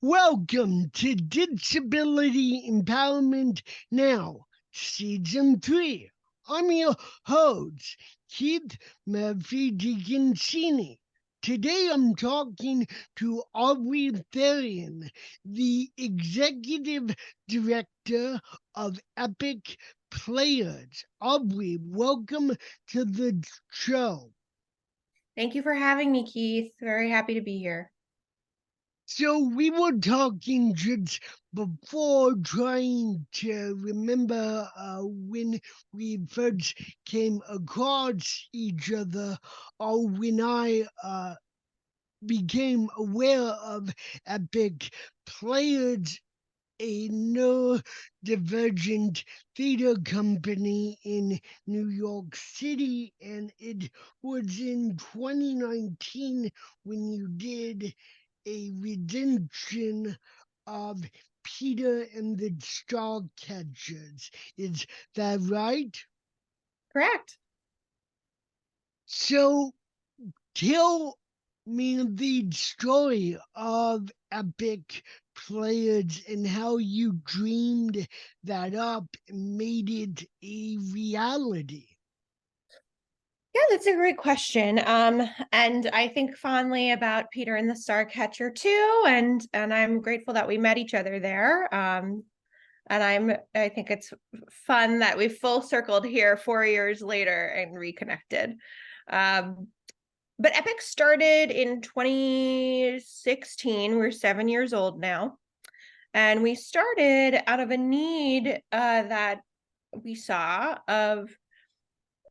Welcome to Disability Empowerment Now, Season 3. I'm your host, Keith Murphy Dickinsini. Today I'm talking to Aubrie Therrien, the Executive Director of Epic Players. Aubrey, welcome to the show. Thank you for having me, Keith. Very happy to be here. So we were talking just before, trying to remember when we first came across each other, or when I became aware of Epic Players, a neurodivergent theater company in New York City, and it was in 2019 when you did a redemption of Peter and the Starcatchers. Is that right? Correct. So tell me the story of Epic Players and how you dreamed that up and made it a reality. Yeah, that's a great question. And I think fondly about Peter and the Starcatcher too, and I'm grateful that we met each other there. And I think it's fun that we full circled here 4 years later and reconnected. But Epic started in 2016. We're 7 years old now. And we started out of a need that we saw of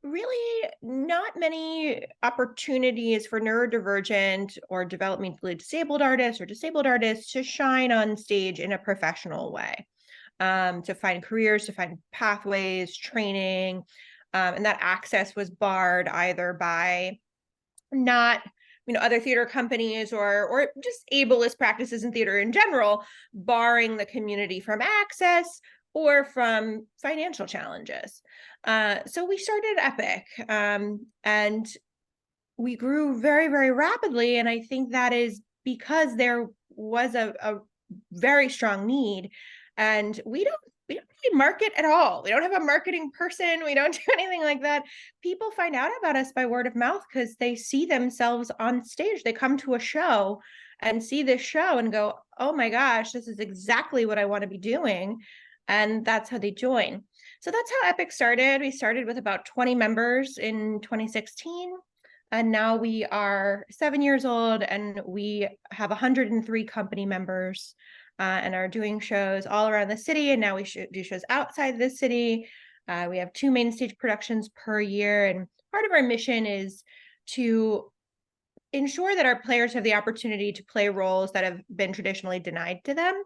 really not many opportunities for neurodivergent or developmentally disabled artists or disabled artists to shine on stage in a professional way, to find careers, to find pathways, training. And that access was barred either by not other theater companies or just ableist practices in theater in general, barring the community from access or from financial challenges. So we started Epic, and we grew very, very rapidly. And I think that is because there was a very strong need, and we don't really market at all. We don't have a marketing person. We don't do anything like that. People find out about us by word of mouth because they see themselves on stage. They come to a show and see this show and go, oh my gosh, this is exactly what I want to be doing. And that's how they join. So that's how Epic started. We started with about 20 members in 2016. And now we are 7 years old and we have 103 company members, and are doing shows all around the city. And now we do shows outside the city. We have 2 main stage productions per year. And part of our mission is to ensure that our players have the opportunity to play roles that have been traditionally denied to them.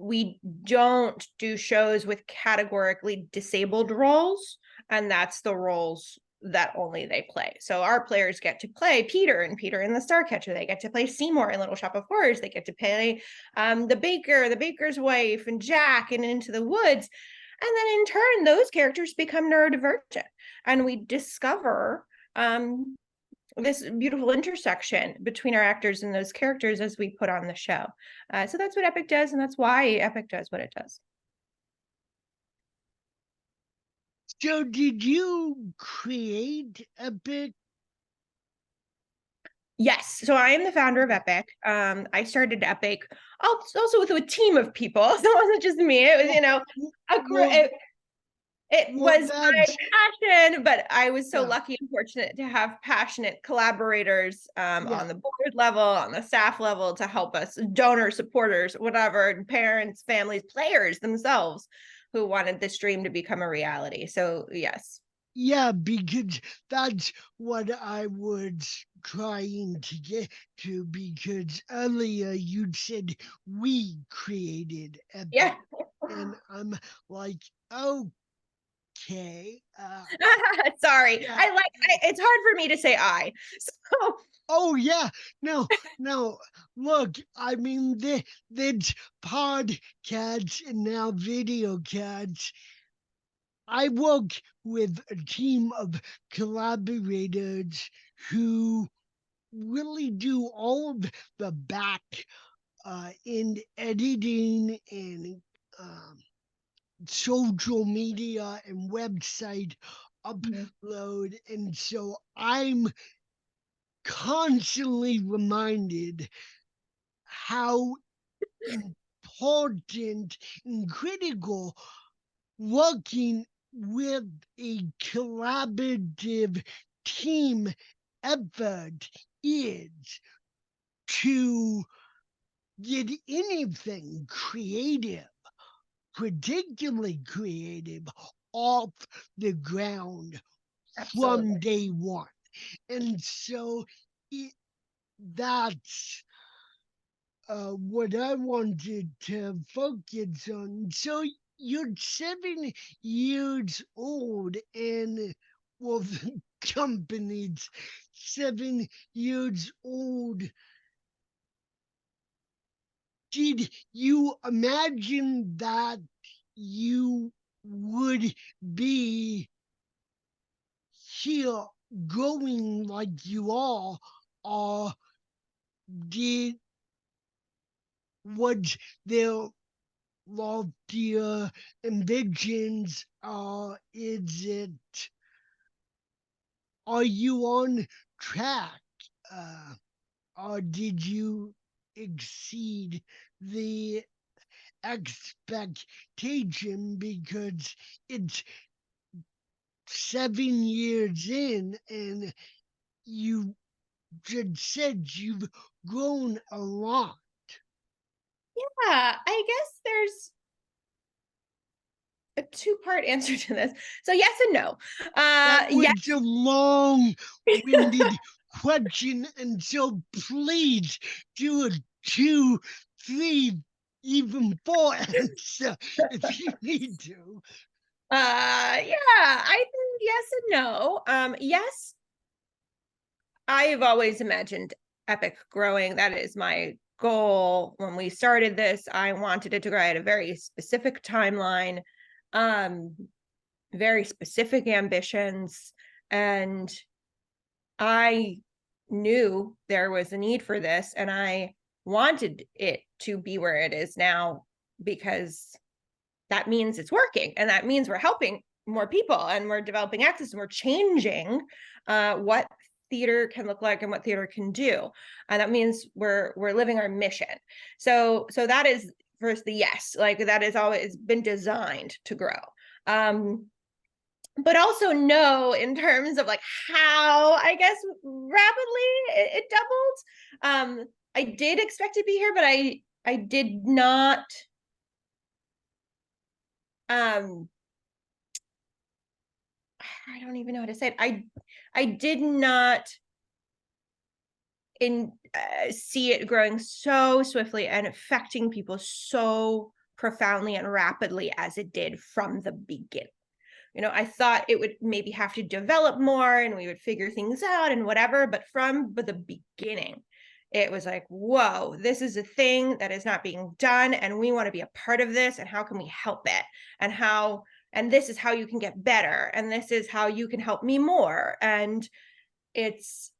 We don't do shows with categorically disabled roles, and that's the roles that only they play. So our players get to play Peter and the Starcatcher. They get to play Seymour in Little Shop of Horrors. They get to play the baker's wife, and Jack in Into the Woods. And then in turn, those characters become neurodivergent, and we discover this beautiful intersection between our actors and those characters as we put on the show. So that's what Epic does, and that's why Epic does what it does. So did you create Epic? Yes. So I am the founder of Epic. I started Epic also with a team of people. So it wasn't just me. It was, it was my passion, but I was so lucky and fortunate to have passionate collaborators on the board level, on the staff level, to help us, donors, supporters, whatever, parents, families, players themselves who wanted this dream to become a reality. So yes. Yeah, because that's what I was trying to get to, because earlier you said we created Epic. Yeah. And I'm like, okay. Sorry. Yeah. It's hard for me to say I. So. Oh yeah, no. Look, I mean, there's podcasts and now video casts. I work with a team of collaborators who really do all of the back in editing and social media and website upload. And so I'm constantly reminded how important and critical working with a collaborative team effort is to get anything creative, particularly creative, off the ground from Absolutely. day one. And so it, that's what I wanted to focus on. So you're 7 years old, and well, the company's 7 years old. Did you imagine that you would be here growing like you are, or did was there loftier ambitions? Is it, are you on track? Uh, or did you exceed the expectation because it's 7 years in and you just said you've grown a lot? Yeah, I guess there's a two-part answer to this. So yes and no. That Yes. was a long-winded question, and so please do a 2, 3, even 4 answer if you need to. Yeah, I think yes and no. Yes, I've always imagined Epic growing. That is my goal. When we started this, I wanted it to grow. I had a very specific timeline, um, very specific ambitions, and I knew there was a need for this, and I wanted it to be where it is now because that means it's working, and that means we're helping more people, and we're developing access, and we're changing what theater can look like and what theater can do, and that means we're living our mission. So that is first the yes, like that has always been designed to grow. But also no in terms of like how I guess rapidly it doubled. I did expect to be here, but I did not I don't even know how to say it. I did not see it growing so swiftly and affecting people so profoundly and rapidly as it did from the beginning. I thought it would maybe have to develop more and we would figure things out and whatever, but from the beginning, it was like, whoa, this is a thing that is not being done and we want to be a part of this, and how can we help it, and this is how you can get better, and this is how you can help me more. And it's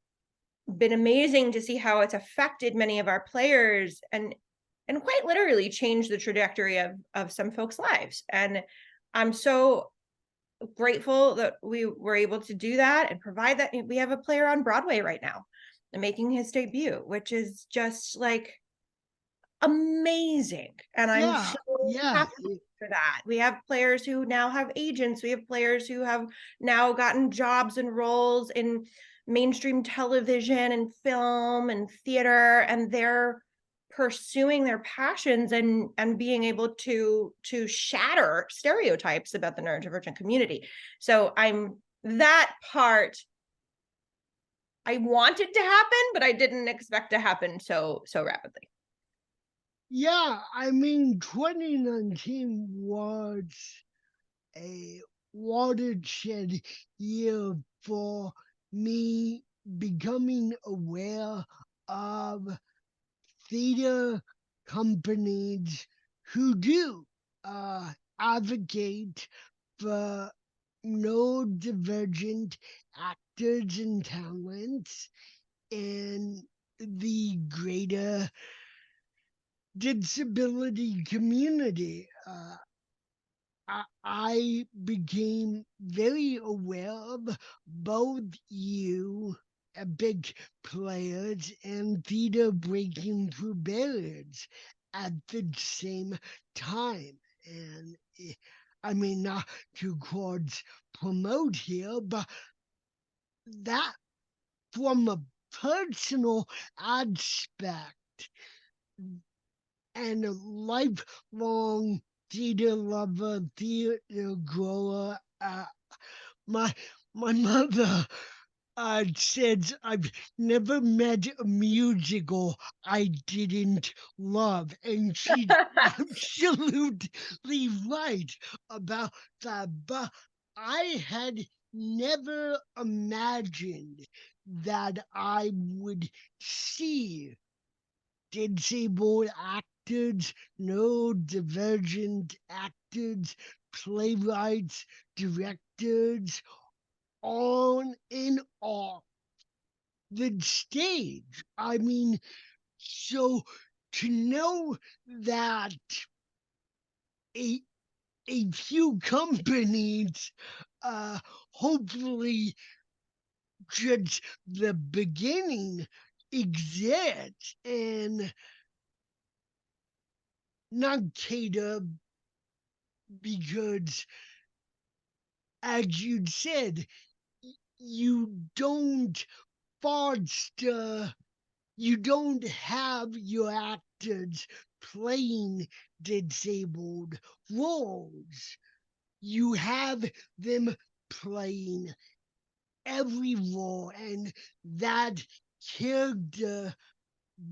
been amazing to see how it's affected many of our players and quite literally changed the trajectory of some folks' lives. And I'm so grateful that we were able to do that and provide that. We have a player on Broadway right now and making his debut, which is just like amazing. And I'm Yeah, so yeah, happy for that. We have players who now have agents. We have players who have now gotten jobs and roles in mainstream television and film and theater, and they're pursuing their passions and being able to shatter stereotypes about the neurodivergent community. So I'm that part I wanted to happen, but I didn't expect to happen so rapidly. yeah. I mean, 2019 was a watershed year for me becoming aware of theater companies who do advocate for neurodivergent actors and talents, in the greater disability community. I became very aware of both you, big players, and theater breaking through barriers at the same time. And I mean, not to cause promote here, but that from a personal aspect and a lifelong theater lover, theater grower. My my mother says I've never met a musical I didn't love, and she's absolutely right about that. But I had never imagined that I would see disabled actors, neurodivergent actors, playwrights, directors on and off the stage. I mean, so to know that a, a few companies, hopefully just the beginning, exist and not cater because, as you said, you don't foster, you don't have your actors playing disabled roles. You have them playing every role, and that character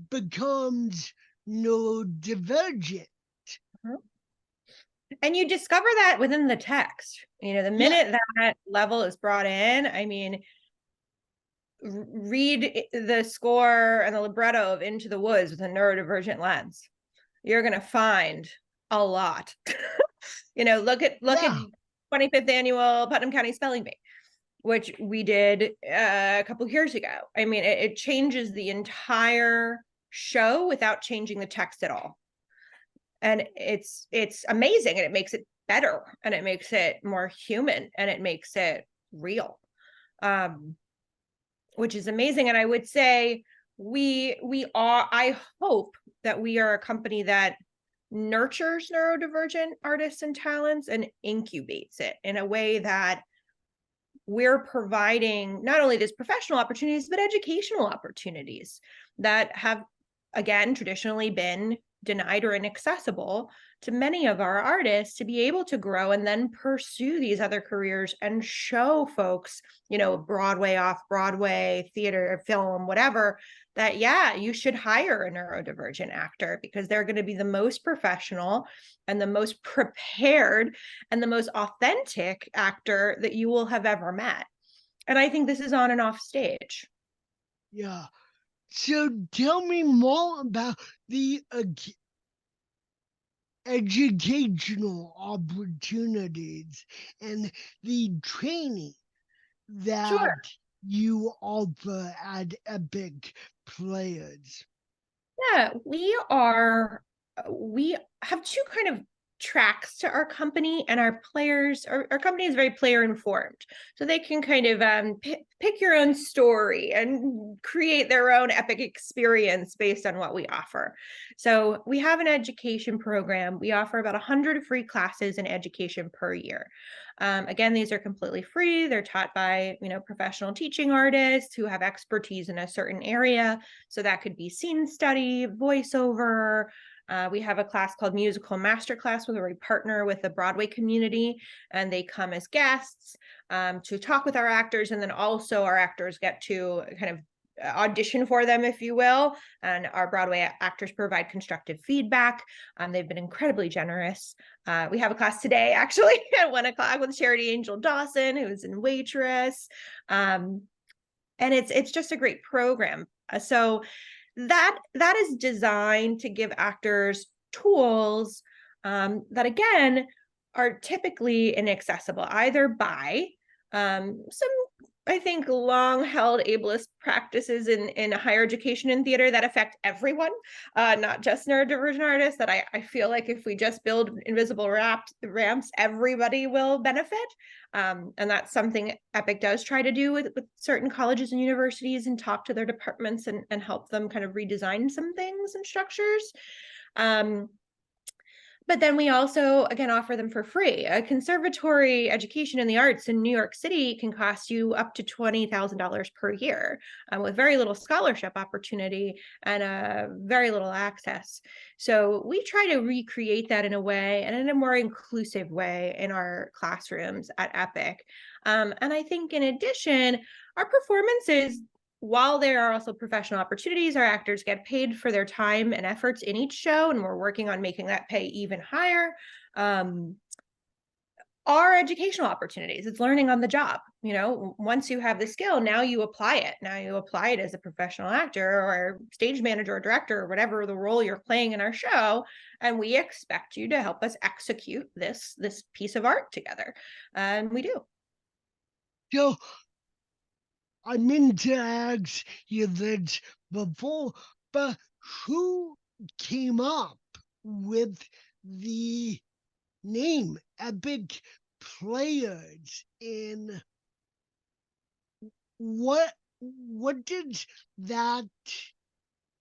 becomes neurodivergent. And you discover that within the text. The Yeah, minute that level is brought in, I mean, read the score and the libretto of Into the Woods with a neurodivergent lens. You're going to find a lot. Look at yeah, 25th annual Putnam County Spelling Bee, which we did a couple of years ago. I mean, it changes the entire show without changing the text at all. And it's amazing, and it makes it better, and it makes it more human, and it makes it real, which is amazing. And I would say we are, I hope that we are a company that nurtures neurodivergent artists and talents and incubates it in a way that we're providing not only these professional opportunities, but educational opportunities that have, again, traditionally been denied or inaccessible to many of our artists to be able to grow and then pursue these other careers and show folks, Broadway, off Broadway, theater, film, whatever, that, yeah, you should hire a neurodivergent actor because they're going to be the most professional and the most prepared and the most authentic actor that you will have ever met. And I think this is on and off stage. yeah. So tell me more about the educational opportunities and the training that Sure. you offer at Epic Players. Yeah, we have two kind of tracks to our company, and our players, our company is very player informed, so they can kind of pick your own story and create their own epic experience based on what we offer. So we have an education program. We offer about 100 free classes in education per year. Again, these are completely free. They're taught by professional teaching artists who have expertise in a certain area. So that could be scene study, voiceover. We have a class called Musical Masterclass where we partner with the Broadway community, and they come as guests to talk with our actors. And then also our actors get to kind of audition for them, if you will. And our Broadway actors provide constructive feedback. They've been incredibly generous. We have a class today, actually, at 1:00 with Charity Angel Dawson, who's in Waitress. And it's just a great program. So that is designed to give actors tools that, again, are typically inaccessible, either by some I think, long-held ableist practices in higher education and theater that affect everyone, not just neurodivergent artists, that I feel like if we just build invisible ramps, everybody will benefit. And that's something EPIC does try to do with certain colleges and universities, and talk to their departments and help them kind of redesign some things and structures. But then we also, again, offer them for free. A conservatory education in the arts in New York City can cost you up to $20,000 per year, with very little scholarship opportunity and very little access. So we try to recreate that in a way, and in a more inclusive way, in our classrooms at EPIC. And I think, in addition, our performances, while there are also professional opportunities, our actors get paid for their time and efforts in each show, and we're working on making that pay even higher. Are educational opportunities. It's learning on the job. Once you have the skill, now you apply it. Now you apply it as a professional actor or stage manager or director or whatever the role you're playing in our show, and we expect you to help us execute this piece of art together, and we do. So I meant to ask you this before, but who came up with the name Epic Players, and what does that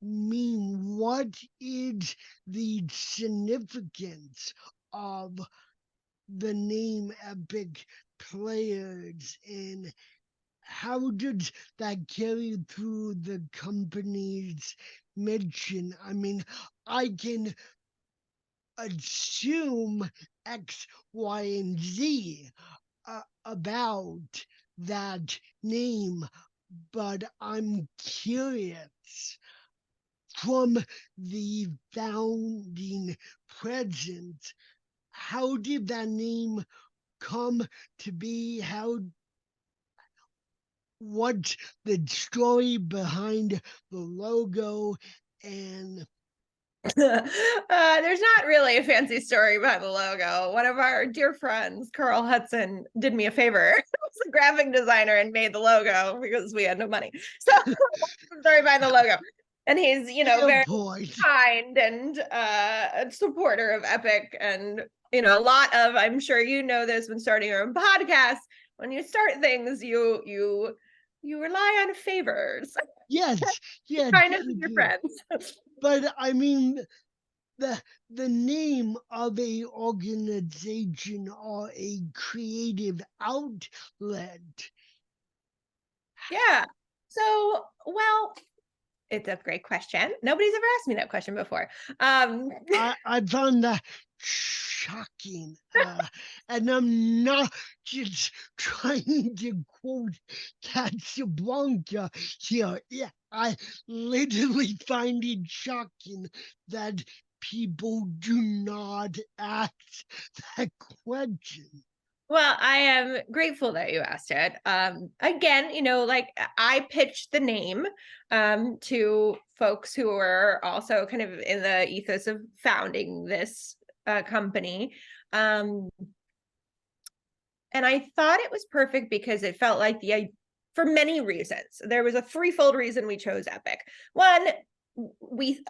mean? What is the significance of the name Epic Players, and how does that carry through the company's mission? I mean, I can assume X, Y, and Z about that name, but I'm curious, from the founding president, how did that name come to be? What's the story behind the logo? And there's not really a fancy story behind the logo. One of our dear friends, Carl Hudson, did me a favor. He was a graphic designer and made the logo because we had no money. So story behind the logo. And he's, very kind and a supporter of EPIC. And, a lot of, I'm sure you know this when starting your own podcast, when you start things, you rely on favors. yes, yeah, Kindness of your friends. But I mean, the name of a organization or a creative outlet. Yeah. So, well, it's a great question. Nobody's ever asked me that question before. I found that shocking, and I'm not just trying to quote Casablanca here. Yeah, I literally find it shocking that people do not ask that question. Well, I am grateful that you asked it. Again, like, I pitched the name to folks who were also kind of in the ethos of founding this company. And I thought it was perfect because it felt like for many reasons. There was a threefold reason we chose EPIC. One,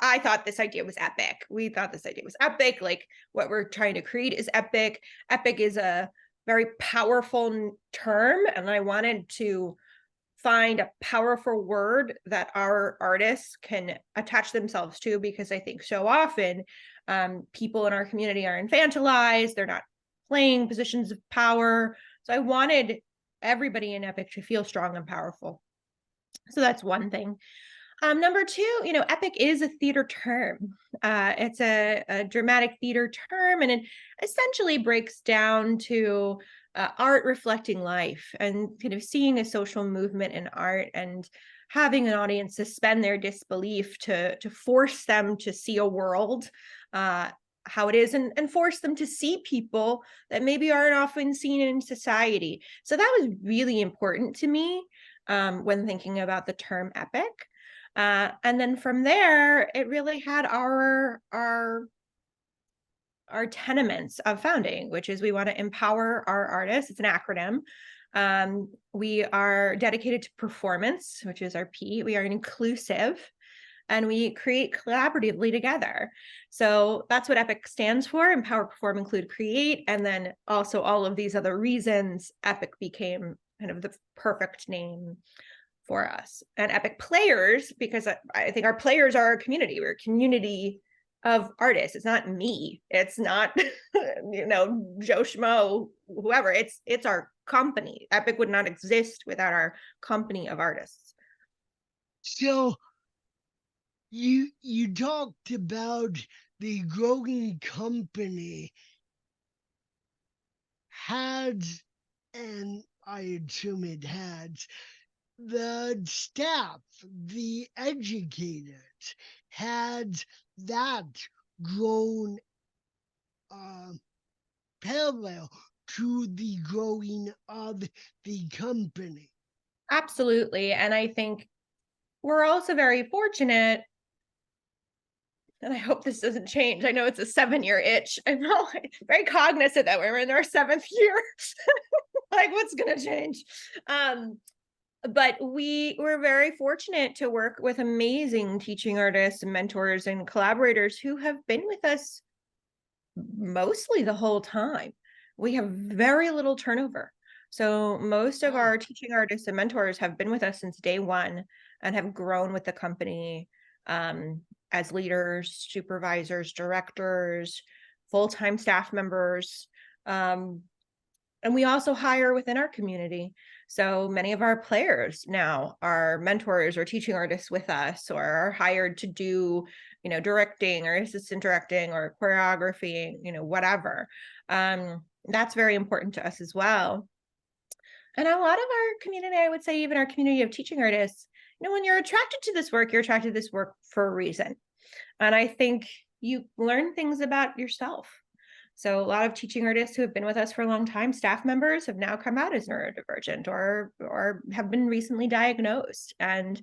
I thought this idea was epic. We thought this idea was epic. Like, what we're trying to create is epic. Epic is a very powerful term, and I wanted to find a powerful word that our artists can attach themselves to, because I think so often people in our community are infantilized. They're not playing positions of power. So I wanted everybody in EPIC to feel strong and powerful. So that's one thing. Number two, epic is a theater term. It's a dramatic theater term, and it essentially breaks down to art reflecting life, and kind of seeing a social movement in art, and having an audience suspend their disbelief to force them to see a world how it is, and force them to see people that maybe aren't often seen in society. So that was really important to me when thinking about the term epic. And then from there, it really had our tenements of founding, which is we want to empower our artists. It's an acronym. We are dedicated to performance, which is our P. We are inclusive, and we create collaboratively together. So that's what EPIC stands for: empower, perform, include, create. And then also all of these other reasons, EPIC became kind of the perfect name for us. And EPIC players, because I think our players are our community. We're a community of artists. It's not me. It's not, Joe Schmo, whoever. It's our company. EPIC would not exist without our company of artists. So you talked about the growing company had, and I assume it had, the staff, the educators, had that grown parallel to the growing of the company? Absolutely. And I think we're also very fortunate, and I hope this doesn't change. I know it's a 7-year itch. I'm very cognizant that we're in our 7th year. Like, what's going to change? But we're very fortunate to work with amazing teaching artists and mentors and collaborators who have been with us mostly the whole time. We have very little turnover. So most of our teaching artists and mentors have been with us since day one and have grown with the company as leaders, supervisors, directors, full-time staff members. And we also hire within our community. So many of our players now are mentors or teaching artists with us, or are hired to do, directing or assistant directing or choreography, whatever. That's very important to us as well. And a lot of our community, I would say even our community of teaching artists, when you're attracted to this work, you're attracted to this work for a reason. And I think you learn things about yourself. So a lot of teaching artists who have been with us for a long time, staff members, have now come out as neurodivergent or have been recently diagnosed. And,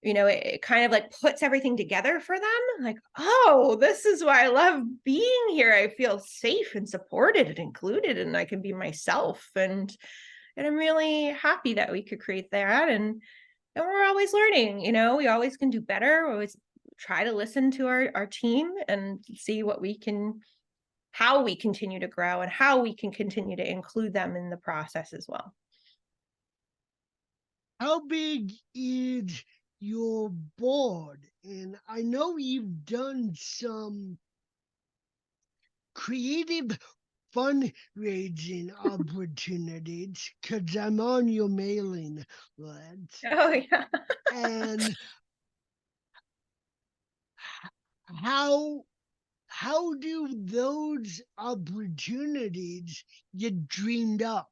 it kind of like puts everything together for them. Like, oh, this is why I love being here. I feel safe and supported and included, and I can be myself. And I'm really happy that we could create that. And we're always learning, we always can do better. We always try to listen to our team and see how we continue to grow and how we can continue to include them in the process as well. How big is your board? And I know you've done some creative fundraising opportunities because I'm on your mailing list. Oh, yeah. And how do those opportunities get dreamed up?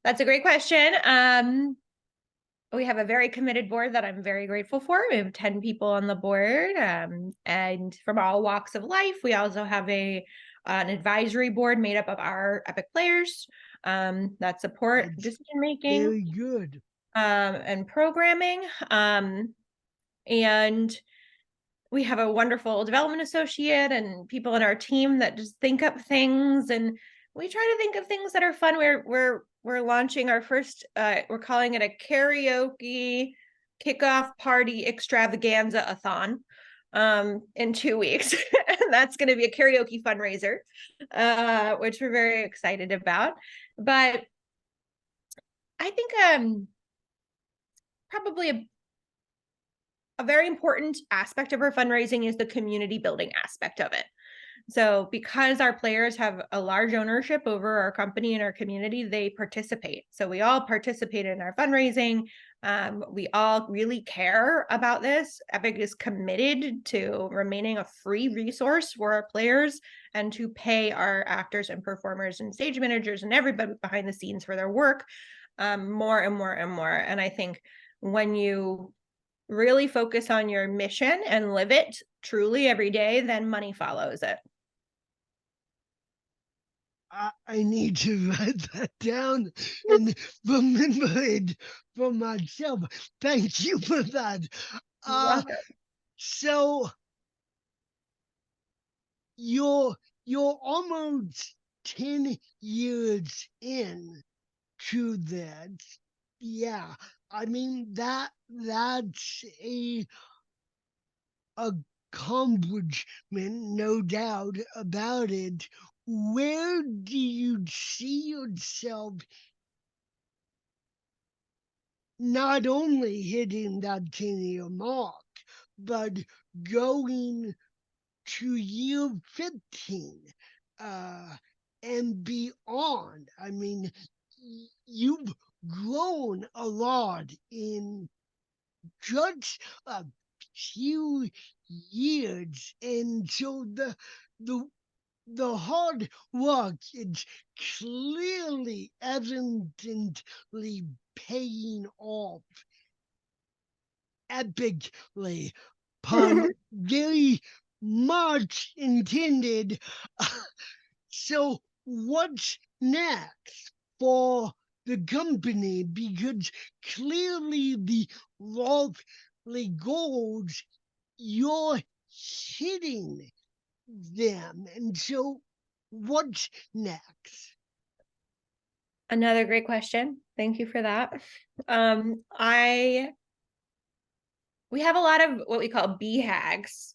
That's a great question. We have a very committed board that I'm very grateful for. We have 10 people on the board, and from all walks of life. We also have an advisory board made up of our EPIC players that support decision making. Very good. And programming. And we have a wonderful development associate and people in our team that just think up things, and we try to think of things that are fun. We're launching our first, we're calling it a karaoke kickoff party extravaganza-a-thon in 2 weeks. And that's going to be a karaoke fundraiser, which we're very excited about. But I think probably a very important aspect of our fundraising is the community building aspect of it. So because our players have a large ownership over our company and our community, they participate. So we all participate in our fundraising. We all really care about this. EPIC is committed to remaining a free resource for our players and to pay our actors and performers and stage managers and everybody behind the scenes for their work more and more and more. And I think when you really focus on your mission and live it truly every day, then money follows it. I need to write that down and remember it for myself. Thank you for that. So you're almost 10 years in to that, yeah, I mean that's a accomplishment, no doubt about it. Where do you see yourself not only hitting that 10-year mark, but going to year 15 and beyond? I mean, you've grown a lot in just a few years, and so the the hard work is clearly evidently paying off epically, pun very much intended. So what's next for the company? Because clearly the lofty goals, you're hitting them. And so what's next? Another great question. Thank you for that. I we have a lot of what we call BHAGs,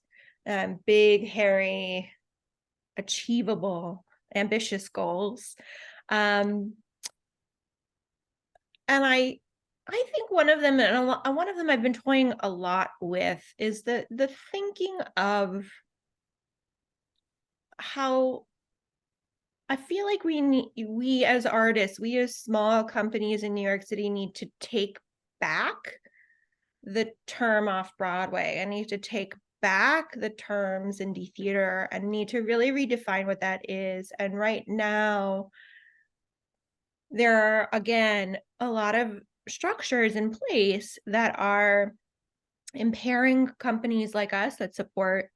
big, hairy, achievable, ambitious goals. And I think one of them, and one of them I've been toying a lot with, is the thinking of how I feel like we as artists, we as small companies in New York City need to take back the term off Broadway. I need to take back the terms indie theater and need to really redefine what that is. And right now, there are, again, a lot of structures in place that are impairing companies like us that support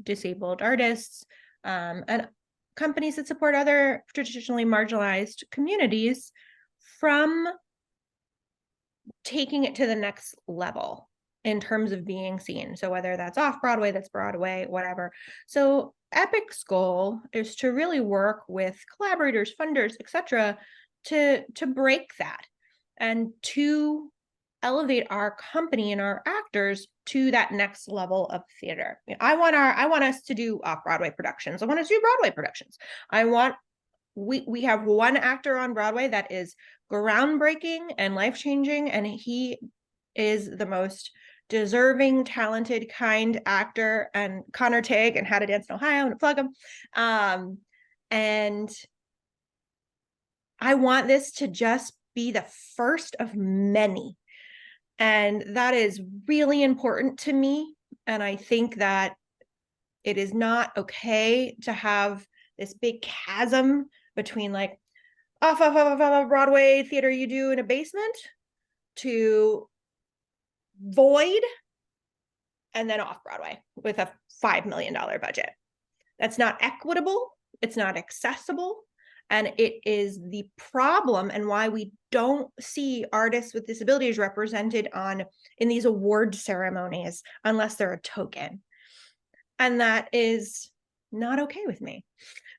disabled artists, and companies that support other traditionally marginalized communities from taking it to the next level in terms of being seen. So whether that's off Broadway, that's Broadway, whatever. So Epic's goal is to really work with collaborators, funders, etc., to break that and to elevate our company and our actors to that next level of theater. I want us to do off-Broadway productions. I want us to do Broadway productions. We have one actor on Broadway that is groundbreaking and life-changing, and he is the most deserving, talented, kind actor, and Connor Tig and How to Dance in Ohio, and plug him. And I want this to just be the first of many. And that is really important to me. And I think that it is not okay to have this big chasm between like off Broadway theater you do in a basement to void and then off Broadway with a $5 million budget. That's not equitable. It's not accessible. And it is the problem and why we don't see artists with disabilities represented in these award ceremonies unless they're a token. And that is not okay with me.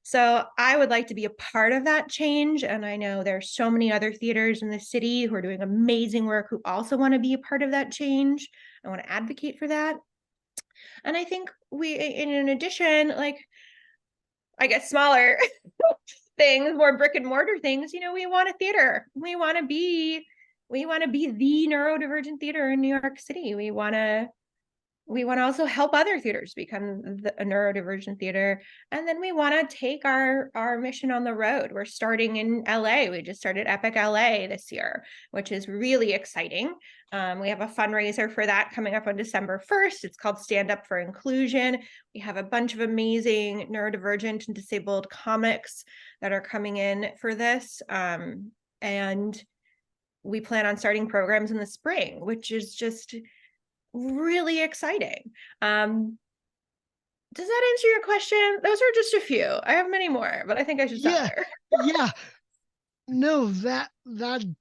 So I would like to be a part of that change. And I know there's so many other theaters in the city who are doing amazing work who also want to be a part of that change. I want to advocate for that. And I think in addition, like, I guess smaller things, more brick and mortar things, we want a theater. We want to be the neurodivergent theater in New York City. We want to also help other theaters become a neurodivergent theater. And then we want to take our mission on the road. We're starting in LA. We just started Epic LA this year, which is really exciting. We have a fundraiser for that coming up on December 1st. It's called Stand Up for Inclusion. We have a bunch of amazing neurodivergent and disabled comics that are coming in for this. And we plan on starting programs in the spring, which is just really exciting. Does that answer your question? Those are just a few. I have many more, but I think I should stop there. Yeah. No, that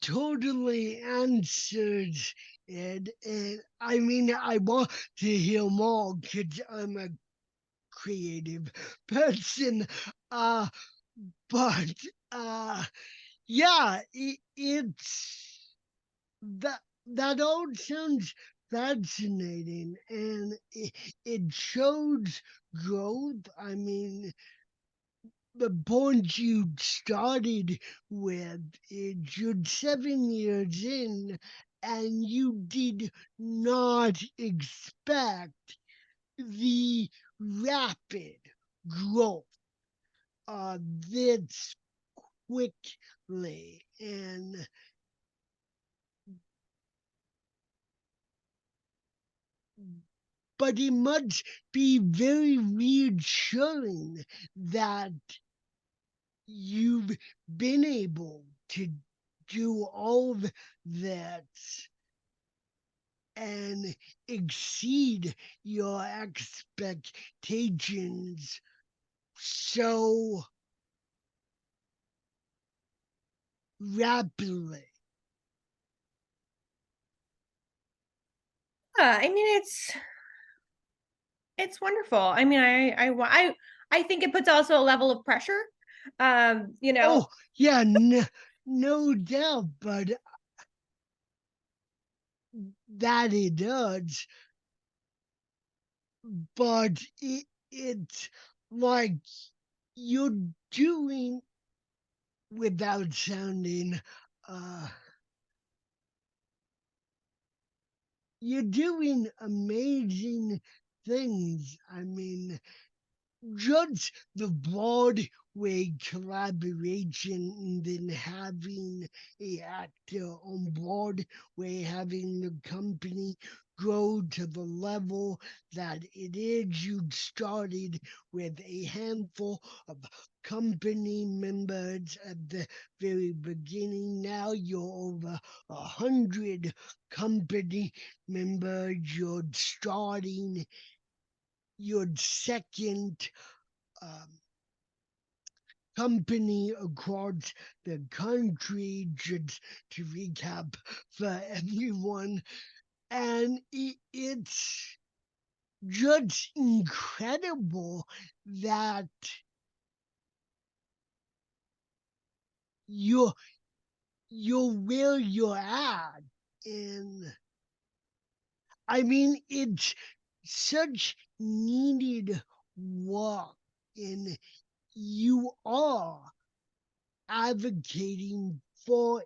totally answers it. And I mean, I want to hear more because I'm a creative person. but yeah, it's that all sounds fascinating, and it shows growth. I mean, the point you started with, you're 7 years in, and you did not expect the rapid growth this quickly. And but it must be very reassuring that you've been able to do all of that and exceed your expectations so rapidly. Yeah, I mean, it's wonderful. I mean, I think it puts also a level of pressure. You know, Oh, yeah, no doubt, but that it does. But it's like you're doing, without sounding, uh, you're doing amazing things. I mean, just the Broadway collaboration and then having a actor on Broadway, having the company grow to the level that it is. You started with a handful of company members at the very beginning. Now you're over 100 company members. You're starting your second um, company across the country, just to recap for everyone. And it's just incredible that you're you're where you're at. And I mean, it's such needed work, and you are advocating for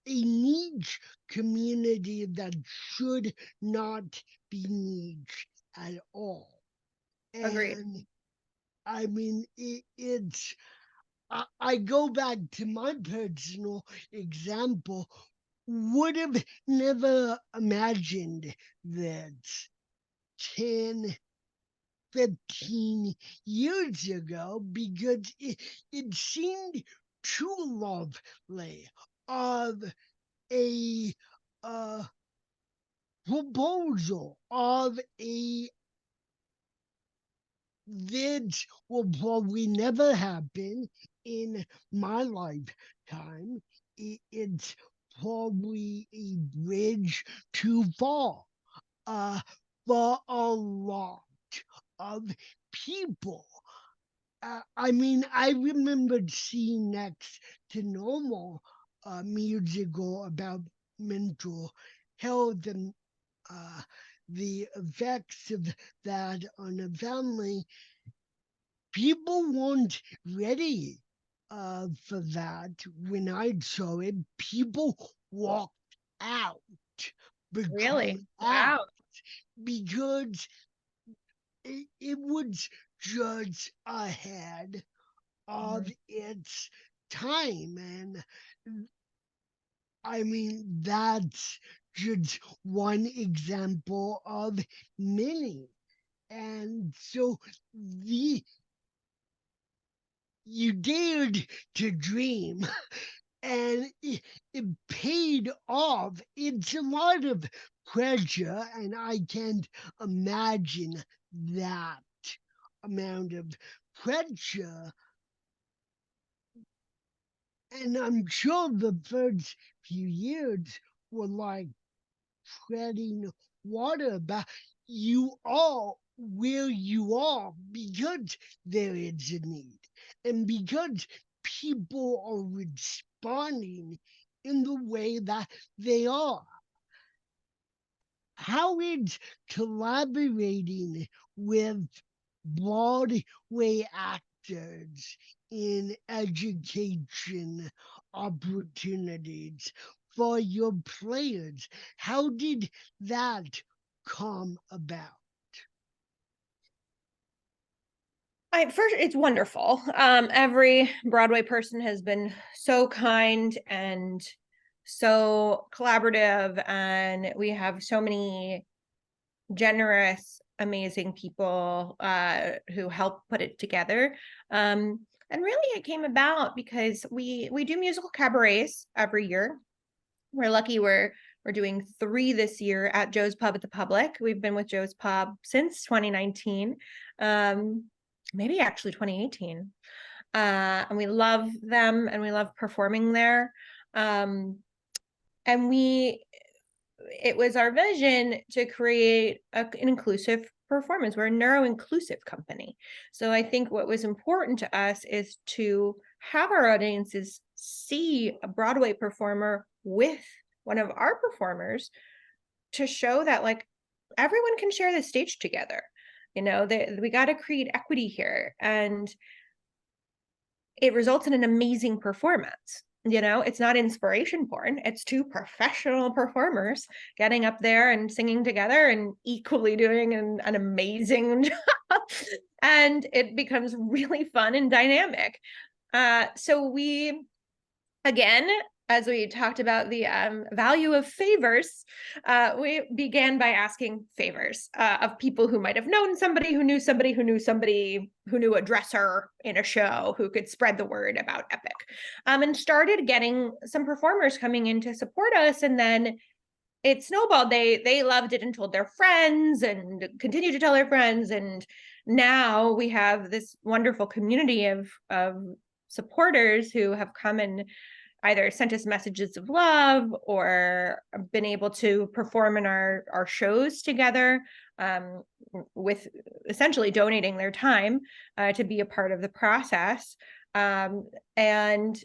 a niche community that should not be niche at all. agreed. And I mean, I go back to my personal example, would have never imagined that 10, 15 years ago, because it seemed too lovely of a uh, proposal of a this will probably never happen in my lifetime. It's probably a bridge too far for a lot of people. I mean, I remember seeing Next to Normal musical about mental health and uh, the effects of that on a family. People weren't ready for that when I saw it. People walked out, but Really? come out Wow. because it was just ahead of Mhm. its time. And I mean, that's just one example of many. And so the you dared to dream, and it paid off. It's a lot of pressure, and I can't imagine that amount of pressure. And I'm sure the first few years were like treading water, but you are where you are because there is a need. And because people are responding in the way that they are, how is collaborating with Broadway actors in education opportunities for your players? How did that come about? First, it's wonderful. Every Broadway person has been so kind and so collaborative, and we have so many generous, amazing people who help put it together. And really, it came about because we do musical cabarets every year. We're lucky we're doing 3 this year at Joe's Pub at the Public. We've been with Joe's Pub since 2019. Maybe actually 2018. And we love them and we love performing there. And it was our vision to create an inclusive performance. We're a neuro-inclusive company. So I think what was important to us is to have our audiences see a Broadway performer with one of our performers to show that like everyone can share the stage together. We got to create equity here, and it results in an amazing performance. It's not inspiration porn. It's 2 professional performers getting up there and singing together and equally doing an amazing job. And it becomes really fun and dynamic. So we, again, as we talked about the value of favors, we began by asking favors of people who might have known somebody who knew somebody who knew somebody who knew a dresser in a show who could spread the word about Epic, and started getting some performers coming in to support us. And then it snowballed. They loved it and told their friends and continued to tell their friends. And now we have this wonderful community of supporters who have come and either sent us messages of love or been able to perform in our shows together, with essentially donating their time to be a part of the process. And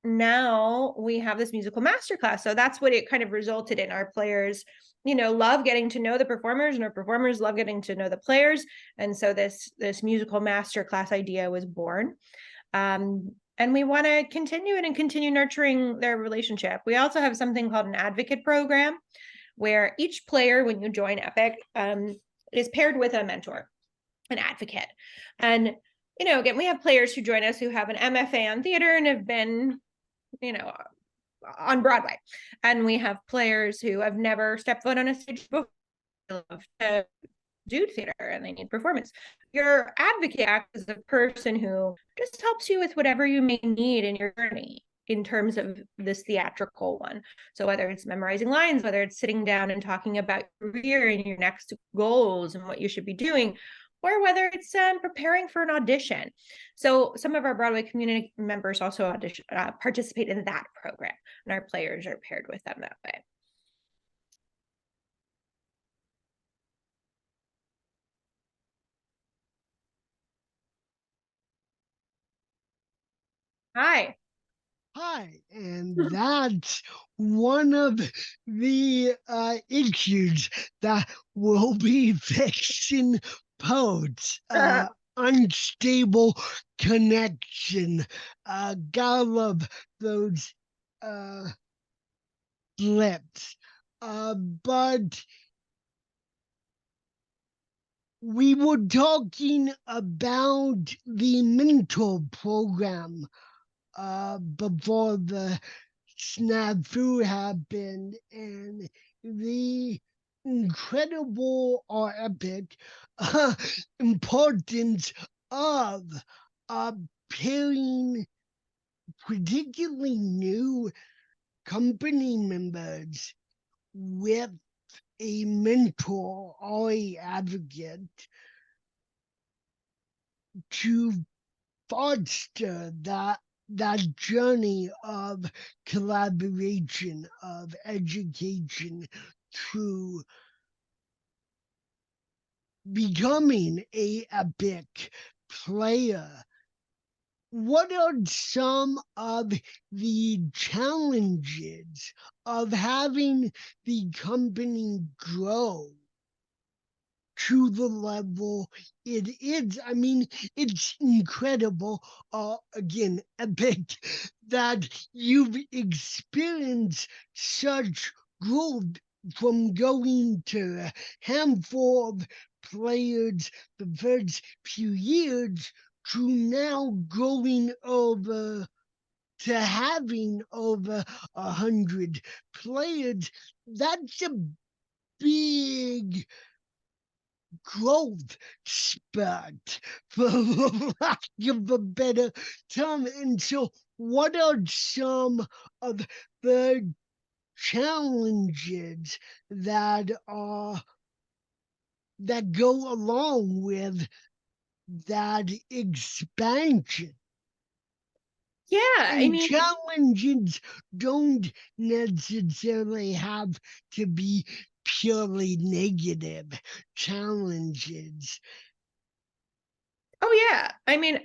now we have this musical masterclass. So that's what it kind of resulted in. Our players, love getting to know the performers, and our performers love getting to know the players. And so this musical masterclass idea was born. And we want to continue it and continue nurturing their relationship. We also have something called an advocate program, where each player, when you join Epic, is paired with a mentor, an advocate. And, again, we have players who join us who have an MFA on theater and have been, on Broadway. And we have players who have never stepped foot on a stage before, love to do theater and they need performance. Your advocate acts as a person who just helps you with whatever you may need in your journey in terms of this theatrical one. So whether it's memorizing lines, whether it's sitting down and talking about your career and your next goals and what you should be doing, or whether it's preparing for an audition. So some of our Broadway community members also participate in that program, and our players are paired with them that way. Hi. Hi, and that's one of the issues that will be fixed in post. Unstable connection. Gotta love those blips. But we were talking about the mentor program before the snafu happened, and the incredible or epic importance of pairing particularly new company members with a mentor or a advocate to foster that journey of collaboration, of education, through becoming a epic player. what are some of the challenges of having the company grow to the level it is? I mean, it's incredible, again, epic, that you've experienced such growth from going to a handful of players the first few years to now going over to having over 100 players. That's a big growth spurt, for lack of a better term. And so, what are some of the challenges that go along with that expansion? Yeah, I And mean, challenges don't necessarily have to be purely negative challenges. oh yeah. I mean,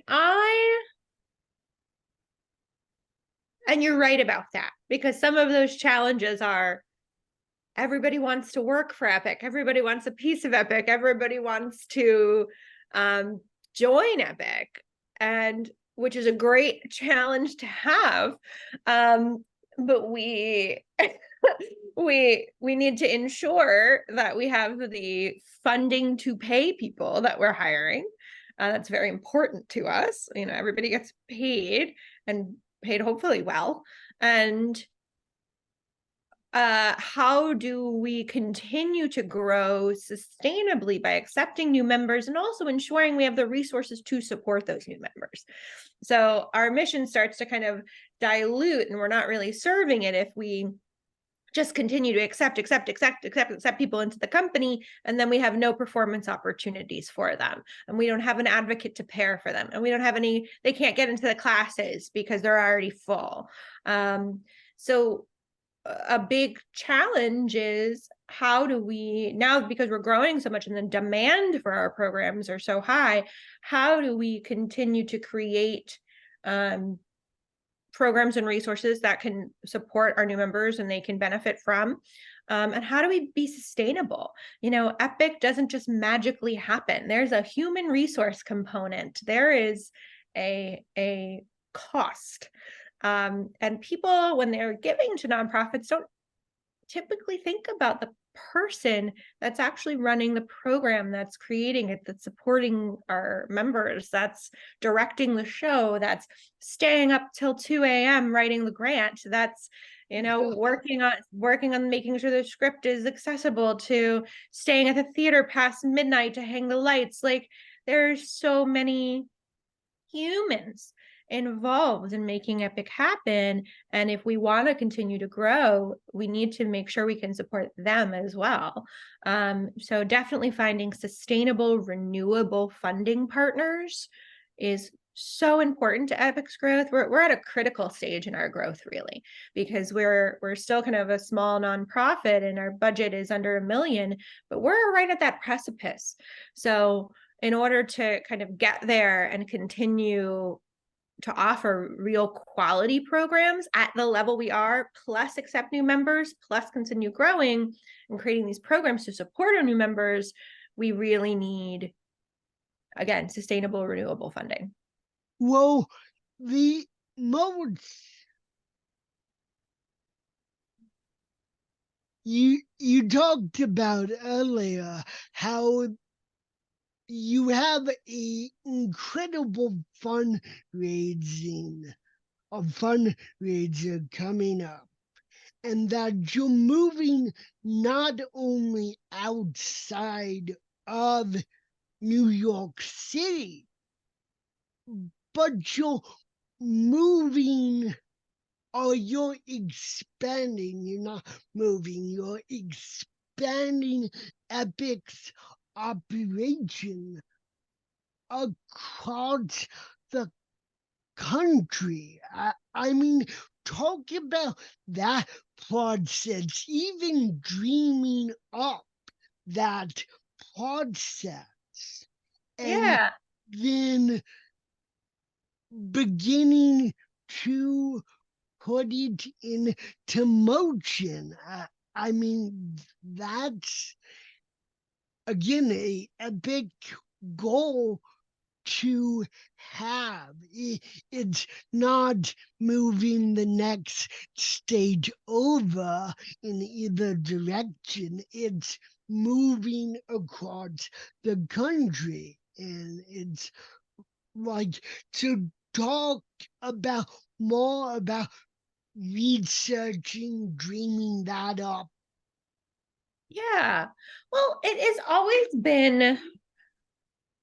and you're right about that, because some of those challenges are everybody wants to work for Epic, everybody wants a piece of Epic, everybody wants to join Epic, and which is a great challenge to have. But we we need to ensure that we have the funding to pay people that we're hiring. That's very important to us. You know, everybody gets paid, and paid hopefully well. And how do we continue to grow sustainably by accepting new members and also ensuring we have the resources to support those new members? So our mission starts to kind of dilute, and we're not really serving it if we just continue to accept people into the company, and then we have no performance opportunities for them, and we don't have an advocate to pair for them, and we don't have any, they can't get into the classes because they're already full. So a big challenge is, how do we now, because we're growing so much and the demand for our programs are so high, how do we continue to create programs and resources that can support our new members and they can benefit from? And how do we be sustainable? You know, Epic doesn't just magically happen. There's a human resource component. There is a cost. And people, when they're giving to nonprofits, don't typically think about the person that's actually running the program, that's creating it, that's supporting our members, that's directing the show, that's staying up till 2 a.m. writing the grant, that's, you know, working on making sure the script is accessible, to staying at the theater past midnight to hang the lights. Like, there's so many humans involved in making Epic happen. And if we want to continue to grow, we need to make sure we can support them as well. So definitely finding sustainable, renewable funding partners is so important to Epic's growth. We're at a critical stage in our growth, really, because we're still kind of a small nonprofit and our budget is under $1 million, but we're right at that precipice. So in order to kind of get there and continue to offer real quality programs at the level we are, plus accept new members, plus continue growing and creating these programs to support our new members, we really need, again, sustainable, renewable funding. Well, the most you talked about earlier how you have a incredible fundraiser coming up, and that you're moving not only outside of New York City, but you're moving, or you're expanding. You're not moving, you're expanding Epic's operation across the country. I mean, talk about that process, even dreaming up that process, and Yeah. then beginning to put it into motion. I mean, that's again a big goal to have. It's not moving the next stage over in either direction. It's moving across the country. And it's like to talk about more about researching, dreaming that up. Yeah. Well, it has always been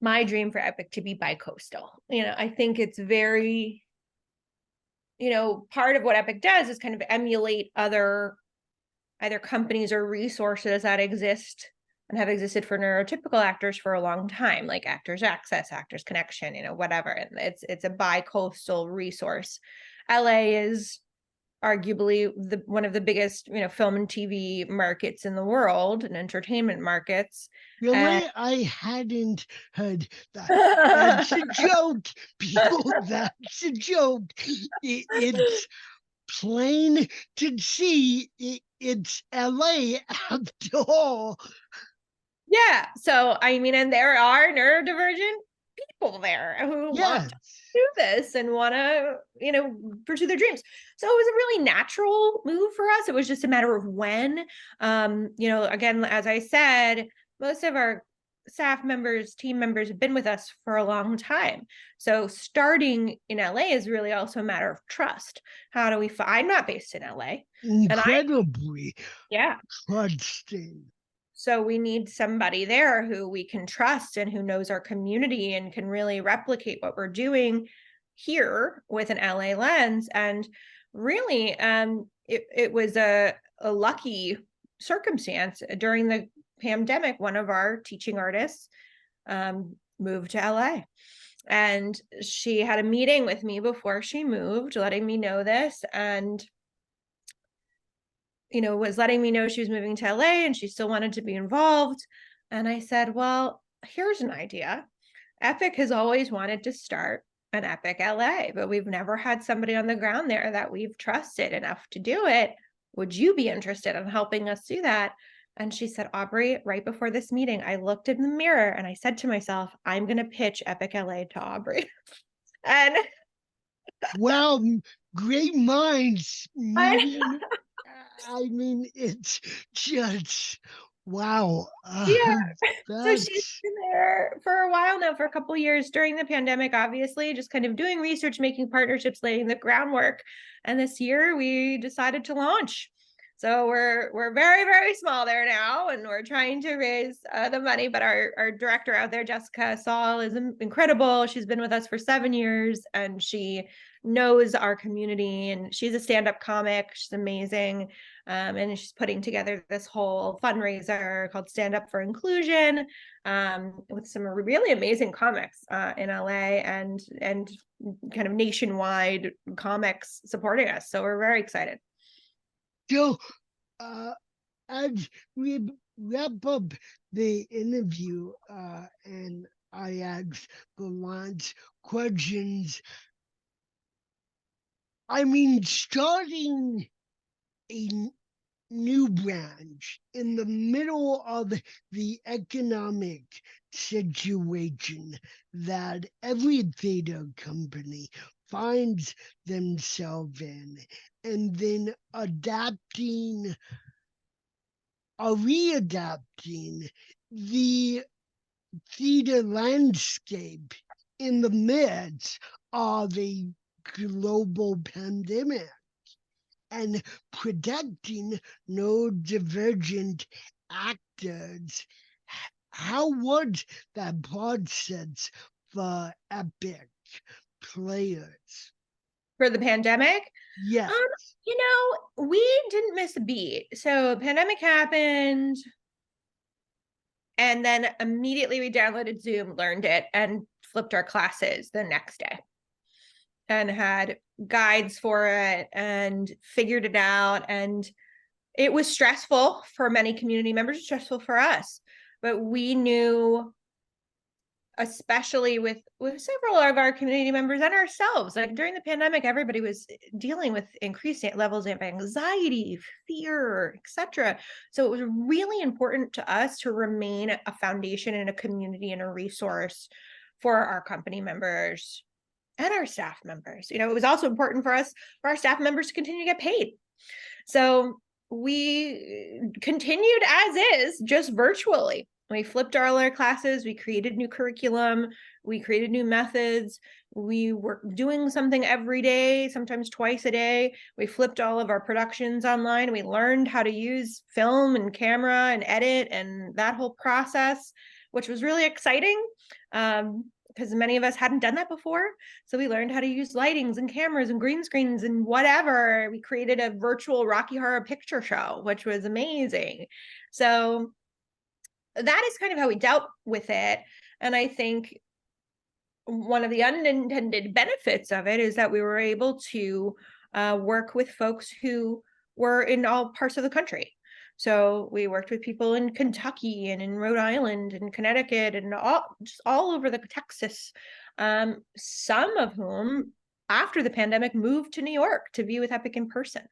my dream for Epic to be bi-coastal. I think it's very, part of what Epic does is kind of emulate other either companies or resources that exist and have existed for neurotypical actors for a long time, like Actors Access, Actors Connection, whatever. And it's a bi-coastal resource. LA is arguably one of the biggest, film and TV markets in the world and entertainment markets. Really? I hadn't heard that. That's a joke, people. That's a joke. It's plain to see. It's LA after all. Yeah. So, I mean, and there are neurodivergent people there who want Yes. to do this and want to, pursue their dreams. So it was a really natural move for us. It was just a matter of when. Again, as I said, most of our staff members, team members have been with us for a long time. So starting in LA is really also a matter of trust. How do we I'm not based in LA. Incredibly Yeah. trusting. So we need somebody there who we can trust and who knows our community and can really replicate what we're doing here with an LA lens. And really, it was a lucky circumstance. During the pandemic, one of our teaching artists moved to LA. And she had a meeting with me before she moved, letting me know this. And was letting me know she was moving to LA and she still wanted to be involved. And I said, well, here's an idea. Epic has always wanted to start an Epic LA, but we've never had somebody on the ground there that we've trusted enough to do it. Would you be interested in helping us do that? And she said, Aubrie, right before this meeting, I looked in the mirror and I said to myself, I'm going to pitch Epic LA to Aubrie. And well, great minds meeting. I mean, it's just wow. Yeah. So she's That's been there for a while now, for a couple of years during the pandemic, obviously, just kind of doing research, making partnerships, laying the groundwork. And this year we decided to launch. So we're very, very small there now, and we're trying to raise the money. But our director out there, Jessica Saul, is incredible. She's been with us for 7 years, and she knows our community, and she's a stand-up comic. She's amazing. And she's putting together this whole fundraiser called Stand Up for Inclusion, with some really amazing comics in LA and kind of nationwide comics supporting us. So we're very excited. so. As we wrap up the interview, and I ask the launch questions. I mean, starting a new branch in the middle of the economic situation that every theater company finds themselves in, and then adapting or readapting the theater landscape in the midst of a global pandemic and protecting neurodivergent actors. How was that process for Epic players? For the pandemic, Yes. we didn't miss a beat. So pandemic happened, and then immediately we downloaded Zoom, learned it, and flipped our classes the next day and had guides for it and figured it out. And it was stressful for many community members, stressful for us, but we knew especially with several of our community members and ourselves. Like during the pandemic, everybody was dealing with increased levels of anxiety, fear, etc. So it was really important to us to remain a foundation and a community and a resource for our company members and our staff members. It was also important for our staff members to continue to get paid. So we continued as is, just virtually. We flipped all our classes, we created new curriculum, we created new methods, we were doing something every day, sometimes twice a day. We flipped all of our productions online. We learned how to use film and camera and edit and that whole process, which was really exciting. Because many of us hadn't done that before. So we learned how to use lightings and cameras and green screens and whatever. We created a virtual Rocky Horror Picture Show, which was amazing. So that is kind of how we dealt with it. And I think one of the unintended benefits of it is that we were able to work with folks who were in all parts of the country. So we worked with people in Kentucky and in Rhode Island and Connecticut and just all over the Texas, some of whom after the pandemic moved to New York to be with Epic in person.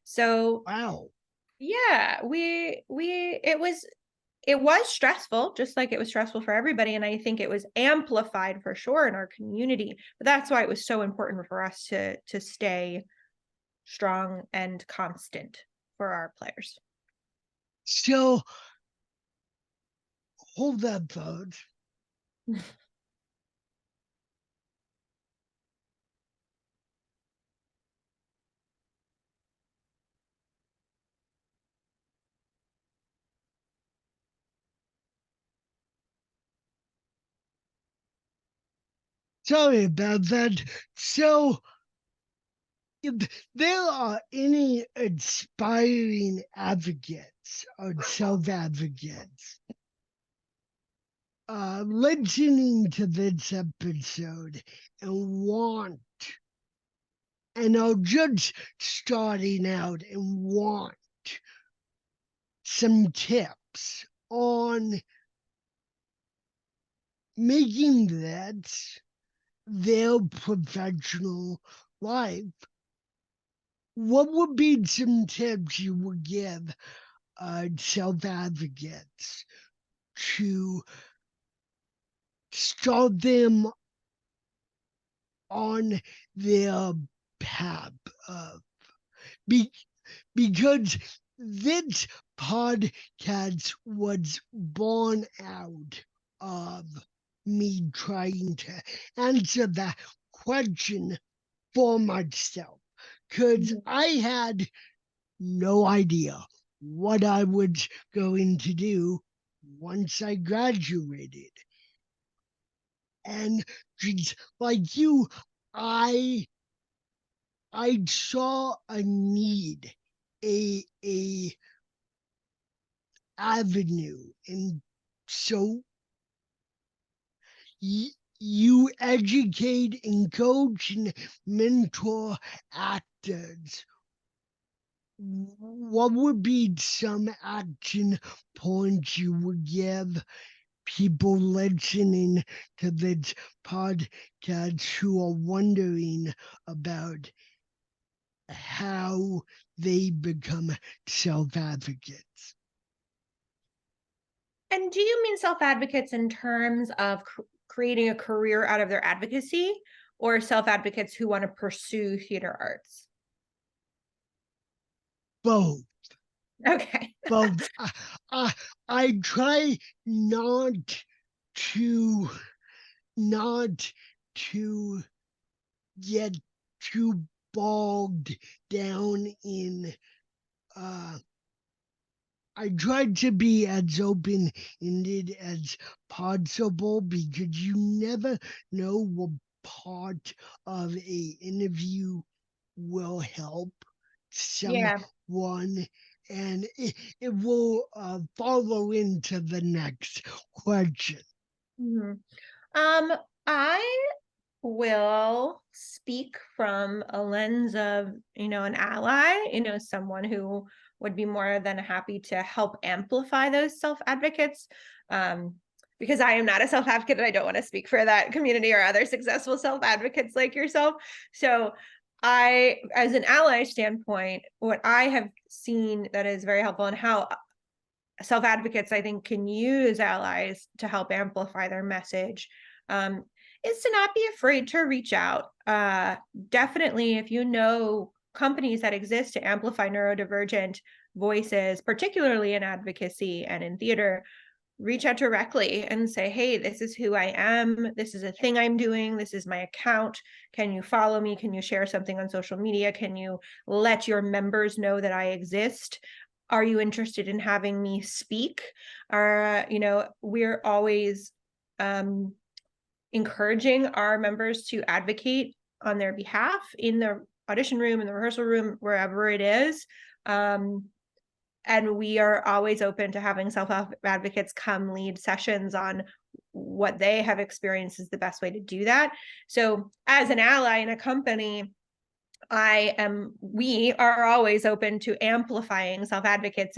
So Wow. yeah, it was stressful, just like it was stressful for everybody. And I think it was amplified for sure in our community. But that's why it was so important for us to stay strong and constant for our players. So hold that thought. Sorry about that. So, if there are any aspiring advocates or self advocates listening to this episode and are just starting out and want some tips on making that their professional life, what would be some tips you would give self advocates to start them on their path of because this podcast was born out of me trying to answer that question for myself because I had no idea what I was going to do once I graduated. And just like you, I saw a need, a avenue, and so you educate and coach and mentor actors. What would be some action points you would give people listening to this podcast who are wondering about how they become self-advocates? And do you mean self-advocates in terms of creating a career out of their advocacy, or self-advocates who want to pursue theater arts? Both. Okay. Both. I try not to get too bogged down in I tried to be as open-ended as possible because you never know what part of a interview will help Yeah. someone, and it will follow into the next question. Mm-hmm. I will speak from a lens of, an ally, someone who would be more than happy to help amplify those self-advocates. because I am not a self-advocate and I don't want to speak for that community or other successful self-advocates like yourself. So I, as an ally standpoint, what I have seen that is very helpful, and how self-advocates, I think, can use allies to help amplify their message, is to not be afraid to reach out. Definitely, if you know companies that exist to amplify neurodivergent voices, particularly in advocacy and in theater, reach out directly and say, hey, this is who I am. This is a thing I'm doing. This is my account. Can you follow me? Can you share something on social media? Can you let your members know that I exist? Are you interested in having me speak? Or, we're always encouraging our members to advocate on their behalf in the audition room, in the rehearsal room, wherever it is. And we are always open to having self-advocates come lead sessions on what they have experienced is the best way to do that. So as an ally in a company, we are always open to amplifying self-advocates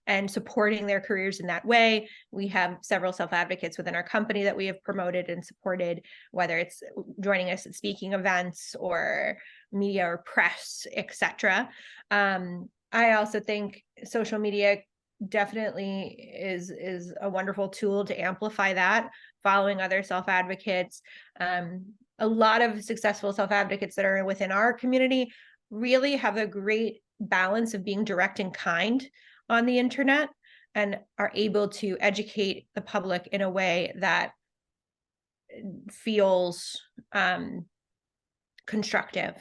and supporting their careers in that way. We have several self-advocates within our company that we have promoted and supported, whether it's joining us at speaking events or media or press, etc. I also think social media definitely is a wonderful tool to amplify that, following other self-advocates. A lot of successful self-advocates that are within our community really have a great balance of being direct and kind on the internet, and are able to educate the public in a way that feels constructive,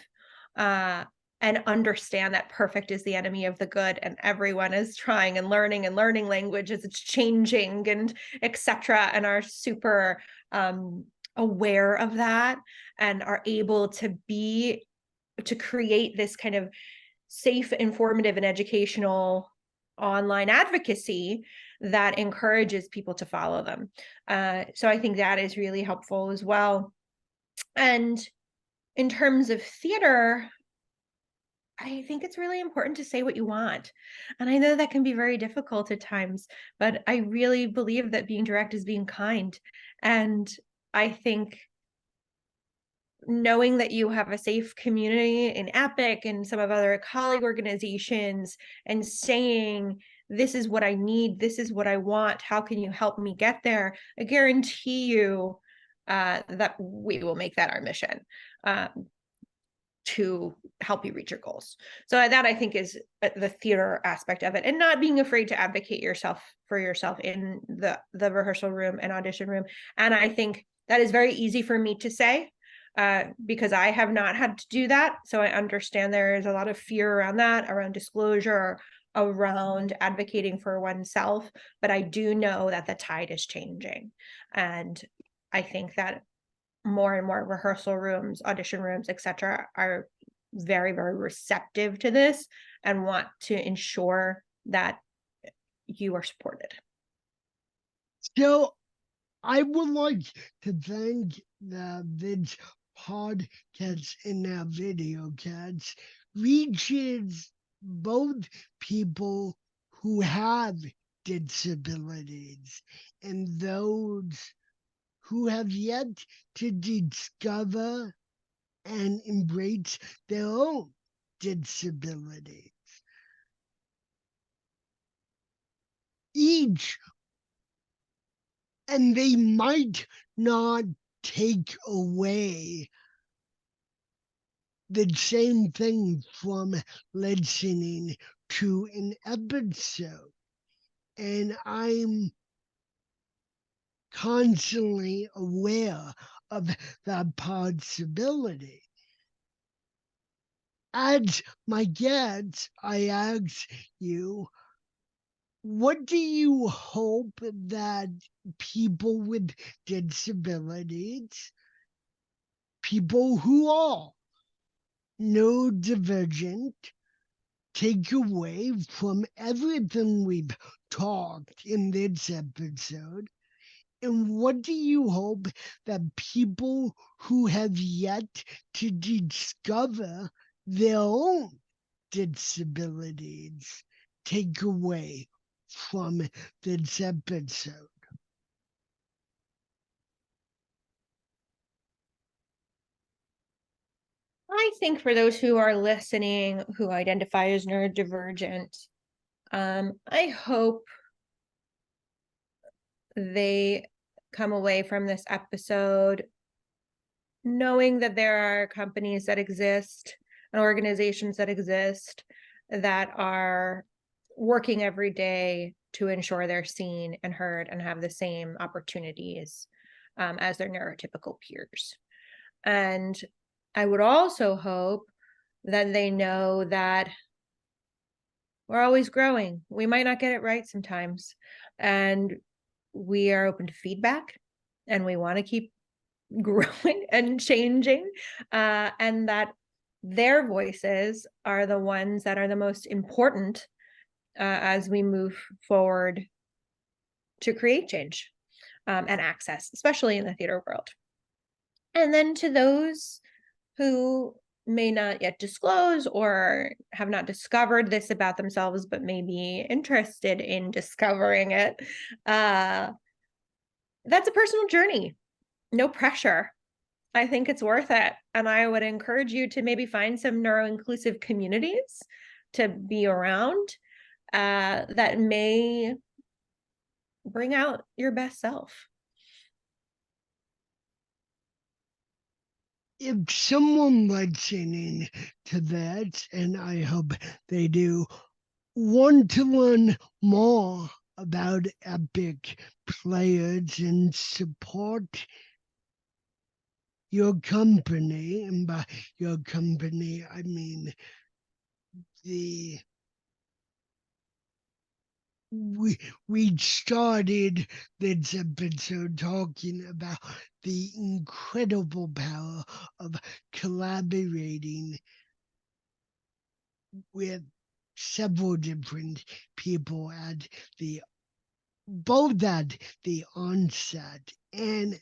and understand that perfect is the enemy of the good, and everyone is trying and learning language as it's changing and etc., and are super aware of that, and are able to create this kind of safe, informative, and educational online advocacy that encourages people to follow them. So I think that is really helpful as well. And in terms of theater, I think it's really important to say what you want. And I know that can be very difficult at times, but I really believe that being direct is being kind. And I think knowing that you have a safe community in Epic and some of other colleague organizations, and saying, this is what I need, this is what I want, how can you help me get there? I guarantee you that we will make that our mission. To help you reach your goals. So that, I think, is the theater aspect of it, and not being afraid to advocate for yourself in the rehearsal room and audition room. And I think that is very easy for me to say, because I have not had to do that. So I understand there is a lot of fear around that, around disclosure, around advocating for oneself. But I do know that the tide is changing. And I think that more and more rehearsal rooms, audition rooms, etc., are very, very receptive to this and want to ensure that you are supported. So I would like to thank the Vid's podcast and now video cats reaches both people who have disabilities and those who have yet to discover and embrace their own disabilities. Each, and they might not take away the same thing from listening to an episode. And I'm constantly aware of that possibility. As my guest, I ask you, what do you hope that people with disabilities, people who are neurodivergent, take away from everything we've talked in this episode? And what do you hope that people who have yet to discover their own disabilities take away from this episode? I think for those who are listening who identify as neurodivergent, I hope they come away from this episode knowing that there are companies that exist and organizations that exist that are working every day to ensure they're seen and heard and have the same opportunities as their neurotypical peers. And I would also hope that they know that we're always growing. We might not get it right sometimes. And we are open to feedback and we want to keep growing and changing. And that their voices are the ones that are the most important as we move forward to create change and access, especially in the theater world. And then to those who may not yet disclose or have not discovered this about themselves, but may be interested in discovering it, that's a personal journey. No pressure. I think it's worth it. And I would encourage you to maybe find some neuro-inclusive communities to be around that may bring out your best self. If someone listening to that, and I hope they do, want to learn more about Epic Players and support your company, and by your company, I mean we started this episode talking about the incredible power of collaborating with several different people at both at the onset and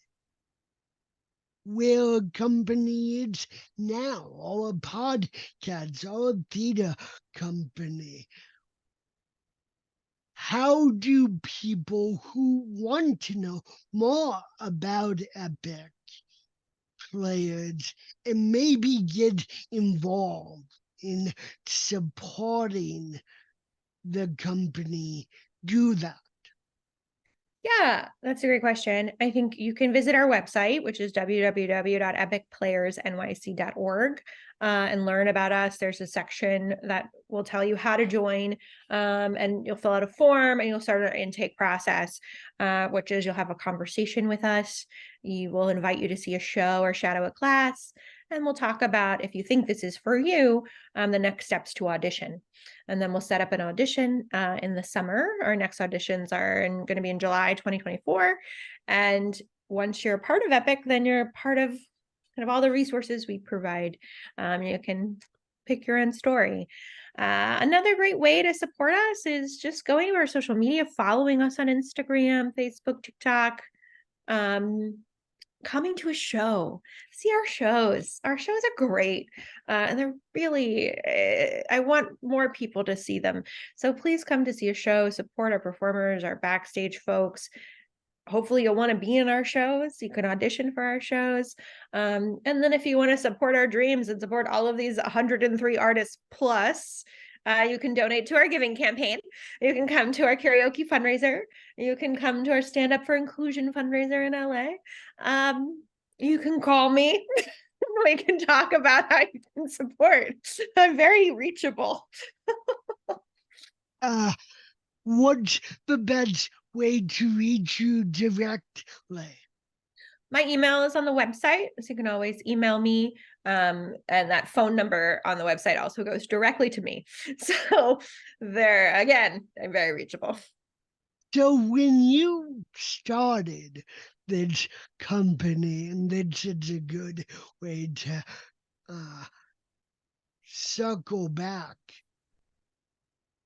where a company is now, or a podcast, or a theater company. How do people who want to know more about Epic Players and maybe get involved in supporting the company do that? Yeah, that's a great question. I think you can visit our website, which is www.epicplayersnyc.org, and learn about us. There's a section that will tell you how to join, and you'll fill out a form and you'll start our intake process, which is you'll have a conversation with us. We'll invite you to see a show or shadow a class, and we'll talk about, if you think this is for you, the next steps to audition. And then we'll set up an audition in the summer. Our next auditions are going to be in July 2024. And once you're a part of Epic, then you're part of kind of all the resources we provide. You can pick your own story. Another great way to support us is just going to our social media, following us on Instagram, Facebook, TikTok, coming to a show. See our shows. Our shows are great. And they're really, I want more people to see them. So please come to see a show, support our performers, our backstage folks. Hopefully you'll want to be in our shows. You can audition for our shows. And then if you want to support our dreams and support all of these 103 artists plus, you can donate to our giving campaign. You can come to our karaoke fundraiser. You can come to our Stand Up for Inclusion fundraiser in LA. You can call me. We can talk about how you can support. I'm very reachable. What's the best way to reach you directly? My email is on the website, so you can always email me. And that phone number on the website also goes directly to me. So there, again, I'm very reachable. So when you started this company, and this is a good way to circle back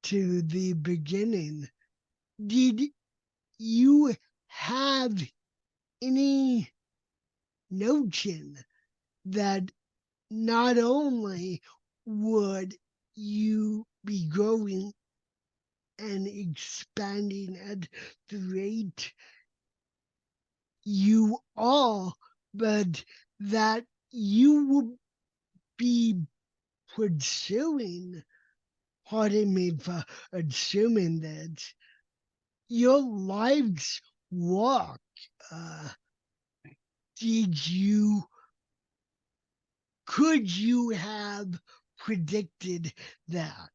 to the beginning, did you have any notion that not only would you be growing and expanding at the rate you are, but that you would be pursuing, pardon me for assuming that, your life's work. Uh, did you, could you have predicted that?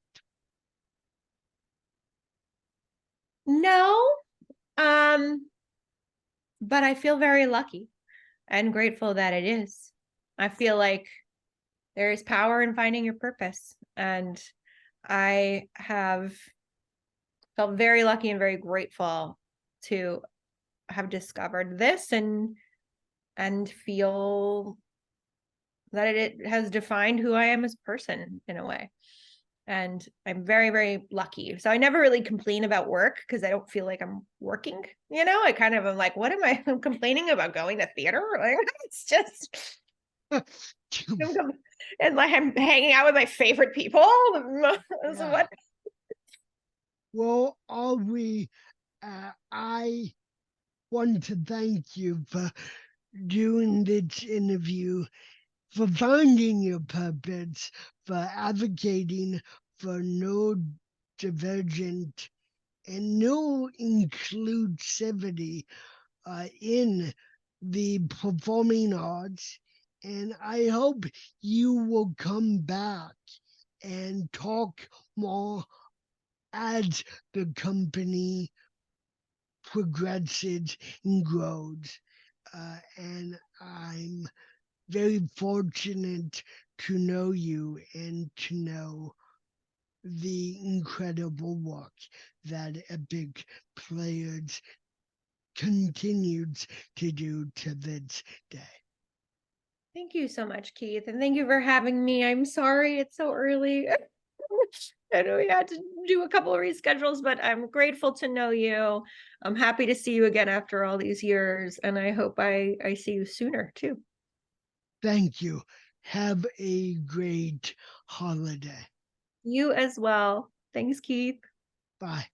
No, um, but I feel very lucky and grateful that it is. I feel like there is power in finding your purpose. And I have felt very lucky and very grateful to have discovered this and feel that it has defined who I am as a person in a way. And I'm very, very lucky. So I never really complain about work because I don't feel like I'm working. I kind of am like, what am I complaining about? Going to theater? Like, it's just, and like I'm hanging out with my favorite people. So what? Well, Aubrey, I want to thank you for doing this interview, for finding your purpose, for advocating for neurodivergent and no inclusivity in the performing arts. And I hope you will come back and talk more as the company progresses and grows. And I'm very fortunate to know you and to know the incredible work that Epic Players continues to do to this day. Thank you so much, Keith. And thank you for having me. I'm sorry it's so early. I know we had to do a couple of reschedules, but I'm grateful to know you. I'm happy to see you again after all these years. And I hope I see you sooner too. Thank you. Have a great holiday. You as well. Thanks, Keith. Bye.